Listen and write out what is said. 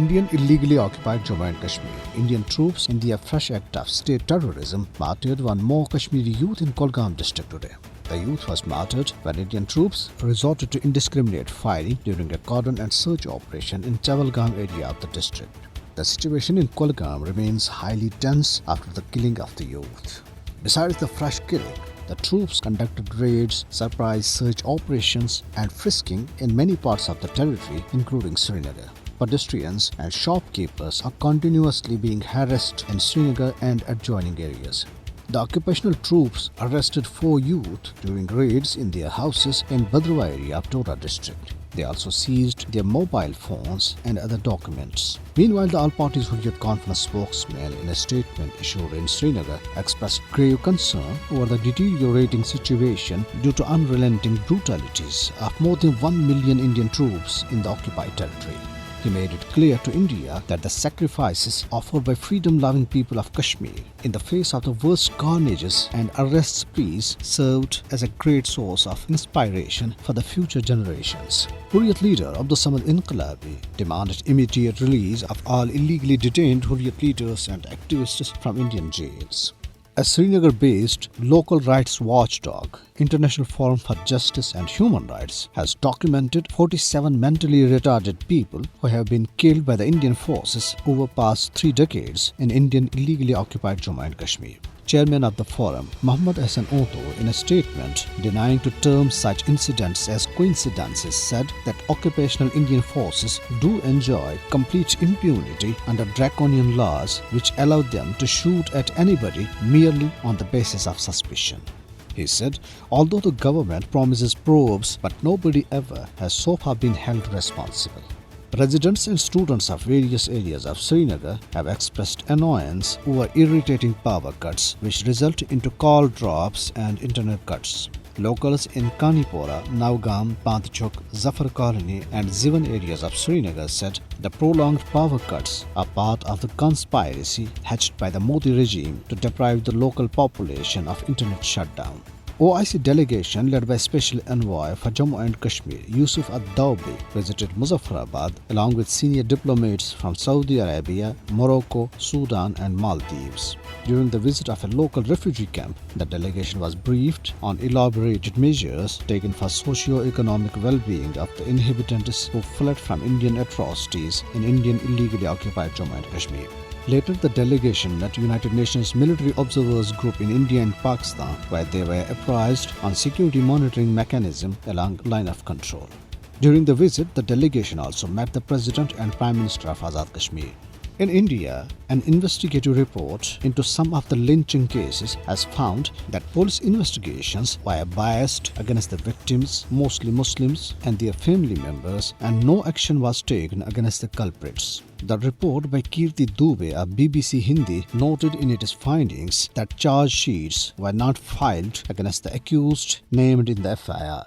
Indian illegally occupied Jammu and Kashmir. Indian troops in their fresh act of state terrorism martyred one more Kashmiri youth in Kolgam district today. The youth was martyred when Indian troops resorted to indiscriminate firing during a cordon and search operation in Chavalgam area of the district. The situation in Kolgam remains highly tense after the killing of the youth. Besides the fresh killing, the troops conducted raids, surprise search operations and frisking in many parts of the territory including Srinagar. Pedestrians and shopkeepers are continuously being harassed in Srinagar and adjoining areas. The occupational troops arrested 4 youth during raids in their houses in Badrua area of Dora district. They also seized their mobile phones and other documents. Meanwhile, the All Parties Hurriyat Conference spokesman in a statement issued in Srinagar expressed grave concern over the deteriorating situation due to unrelenting brutalities of more than 1 million Indian troops in the occupied territory. He made it clear to India that the sacrifices offered by freedom-loving people of Kashmir in the face of the worst carnages and arrest sprees served as a great source of inspiration for the future generations. Hurriyat leader Abdul Samad Inqalabi demanded immediate release of all illegally detained Hurriyat leaders and activists from Indian jails. A Srinagar-based local rights watchdog, International Forum for Justice and Human Rights, has documented 47 mentally retarded people who have been killed by the Indian forces over past 3 decades in Indian illegally occupied Jammu and Kashmir. Chairman of the forum, Muhammad Hassan Otto, in a statement denying to term such incidents as coincidences, said that occupational Indian forces do enjoy complete impunity under draconian laws which allow them to shoot at anybody merely on the basis of suspicion. He said, although the government promises probes, but nobody ever has so far been held responsible. Residents and students of various areas of Srinagar have expressed annoyance over irritating power cuts which result into call drops and internet cuts. Locals in Kanipora, Naugam, Pantchok, Zafar Colony and Zivan areas of Srinagar said the prolonged power cuts are part of the conspiracy hatched by the Modi regime to deprive the local population of internet shutdown. OIC delegation led by Special Envoy for Jammu and Kashmir, Yusuf Ad-Dawbi, visited Muzaffarabad along with senior diplomats from Saudi Arabia, Morocco, Sudan and Maldives. During the visit of a local refugee camp, the delegation was briefed on elaborated measures taken for socio-economic well-being of the inhabitants who fled from Indian atrocities in Indian illegally occupied Jammu and Kashmir. Later, the delegation met United Nations Military Observers Group in India and Pakistan, where they were apprised on security monitoring mechanism along line of control. During the visit, the delegation also met the President and Prime Minister of Azad Kashmir. In India, an investigative report into some of the lynching cases has found that police investigations were biased against the victims, mostly Muslims, and their family members, and no action was taken against the culprits. The report by Kirti Dubey of BBC Hindi noted in its findings that charge sheets were not filed against the accused named in the FIR.